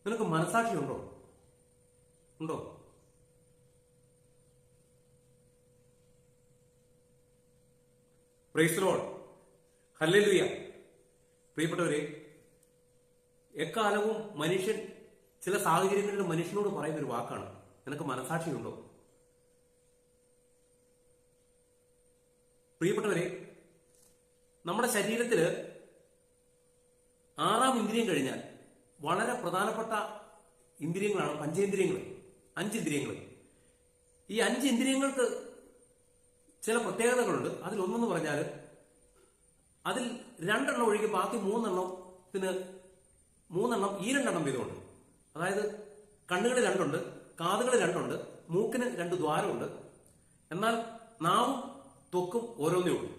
നിനക്ക് മനസാക്ഷി ഉണ്ടോ? ഉണ്ടോ? Price the Lord. ഹല്ലേലൂയ. പ്രിയപ്പെട്ടവരെ, എക്കാലവും മനുഷ്യൻ ചില സാഹചര്യങ്ങളിൽ മനുഷ്യനോട് പറയുന്ന ഒരു വാക്കാണ്, നിനക്ക് മനസാക്ഷിയുണ്ടോ? പ്രിയപ്പെട്ടവരെ, നമ്മുടെ ശരീരത്തില് 6ാം ഇന്ദ്രിയം കഴിഞ്ഞാൽ വളരെ പ്രധാനപ്പെട്ട ഇന്ദ്രിയങ്ങളാണ് പഞ്ചേന്ദ്രിയങ്ങൾ, 5 ഇന്ദ്രിയങ്ങൾ. ഈ 5 ഇന്ദ്രിയങ്ങൾക്ക് ചില പ്രത്യേകതകളുണ്ട്. അതിലൊന്നെന്ന് പറഞ്ഞാൽ അതിൽ 2 എണ്ണം ഒഴികെ ബാക്കി 3 എണ്ണം ഈ 2 എണ്ണം വീതമുണ്ട്. അതായത് കണ്ണുകൾ 2 ഉണ്ട്, കാതുകൾ 2 ഉണ്ട്, മൂക്കിന് 2 ദ്വാരമുണ്ട്. എന്നാൽ നാവും ത്വക്കും ഓരോന്നേ ഉള്ളൂ.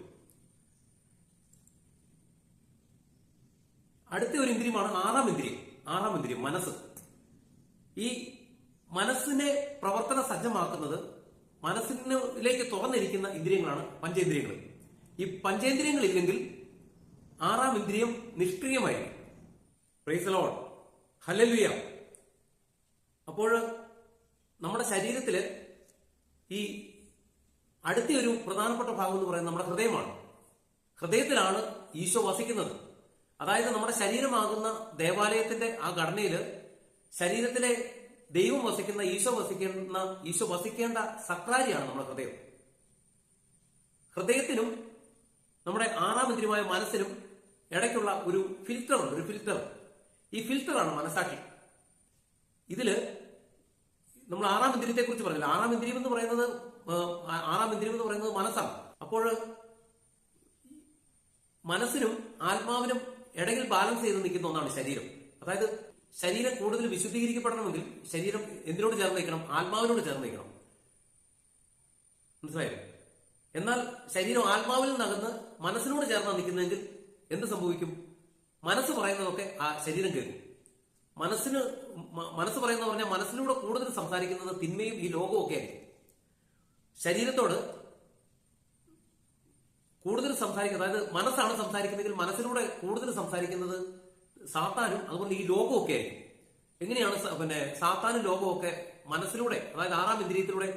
അടുത്ത ഒരു ഇന്ദ്രിയമാണ് 6ാം ഇന്ദ്രിയം, മനസ്സ്. ഈ മനസ്സിനെ പ്രവർത്തന സജ്ജമാക്കുന്നത് മനസ്സിലേക്ക് തുറന്നിരിക്കുന്ന ഇന്ദ്രിയങ്ങളാണ് പഞ്ചേന്ദ്രിയങ്ങൾ. ഈ പഞ്ചേന്ദ്രിയങ്ങൾ ഇല്ലെങ്കിൽ 6ാം ഇന്ദ്രിയം നിഷ്ക്രിയമായി. Praise the Lord. ഹല്ലേലൂയ. അപ്പോൾ നമ്മുടെ ശരീരത്തില് ഈ അടുത്ത ഒരു പ്രധാനപ്പെട്ട ഭാഗം എന്ന് പറയുന്നത് നമ്മുടെ ഹൃദയമാണ്. ഹൃദയത്തിലാണ് ഈശോ വസിക്കുന്നത്. അതായത് നമ്മുടെ ശരീരമാകുന്ന ദേവാലയത്തിന്റെ ആ ഘടനയില് ശരീരത്തിലെ ദൈവം വസിക്കുന്ന ഈശോ വസിക്കേണ്ട സക്രാരിയാണ് നമ്മുടെ ഹൃദയം. ഹൃദയത്തിനും നമ്മുടെ 6ാം ഇന്ദ്രിയമായ മനസ്സിനും ഇടയ്ക്കുള്ള ഒരു ഫിൽറ്റർ ഉണ്ട്. ഈ ഫിൽറ്ററാണ് മനസാക്ഷി. ഇതില് നമ്മൾ 6ാം ഇന്ദ്രിയത്തെ കുറിച്ച് പറഞ്ഞില്ല. 6ാം ഇന്ദ്രിയം എന്ന് പറയുന്നത് മനസ്സാണ്. അപ്പോൾ മനസ്സിനും ആത്മാവിനും ഇടയിൽ ബാലൻസ് ചെയ്ത് നിൽക്കുന്ന ഒന്നാണ് ശരീരം. അതായത് ശരീരം കൂടുതൽ വിശുദ്ധീകരിക്കപ്പെടണമെങ്കിൽ ശരീരം എന്തിനോട് ചേർന്ന് നിൽക്കണം? ആത്മാവിനോട് ചേർന്ന് നിൽക്കണം. മനസ്സിലായോ? എന്നാൽ ശരീരം ആത്മാവിൽ നിന്നകന്ന് മനസ്സിനോട് ചേർന്നാണ് നിൽക്കുന്നതെങ്കിൽ എന്ത് സംഭവിക്കും? മനസ്സ് പറയുന്നതൊക്കെ ആ ശരീരം കേൾക്കും. മനസ്സ് പറയുന്ന പറഞ്ഞാൽ മനസ്സിലൂടെ കൂടുതൽ സംസാരിക്കുന്നത് തിന്മയും ഈ ലോകവും ഒക്കെ ആയിരിക്കും. ശരീരത്തോട് കൂടുതൽ സംസാരിക്കുന്നത്, അതായത് മനസ്സാണ് സംസാരിക്കുന്നതെങ്കിൽ മനസ്സിലൂടെ കൂടുതൽ സംസാരിക്കുന്നത് സാത്താനും അതുകൊണ്ട് ഈ ലോകവും ഒക്കെ ആയിരിക്കും. എങ്ങനെയാണ് സാത്താനും ലോകവും ഒക്കെ മനസ്സിലൂടെ, അതായത് 6ാം ഇന്ദ്രിയത്തിലൂടെ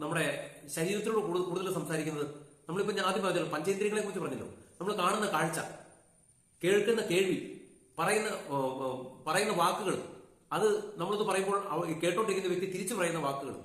നമ്മുടെ ശരീരത്തിലൂടെ കൂടുതൽ സംസാരിക്കുന്നത്? നമ്മളിപ്പോ ആദ്യം പറഞ്ഞല്ലോ, പഞ്ചേന്ദ്രിയങ്ങളെ കുറിച്ച് പറഞ്ഞല്ലോ. നമ്മൾ കാണുന്ന കാഴ്ച, കേൾക്കുന്ന കേൾവി, പറയുന്ന വാക്കുകൾ, അത് നമ്മളിത് പറയുമ്പോൾ കേട്ടോണ്ടിരിക്കുന്ന വ്യക്തി തിരിച്ചു പറയുന്ന വാക്കുകൾ,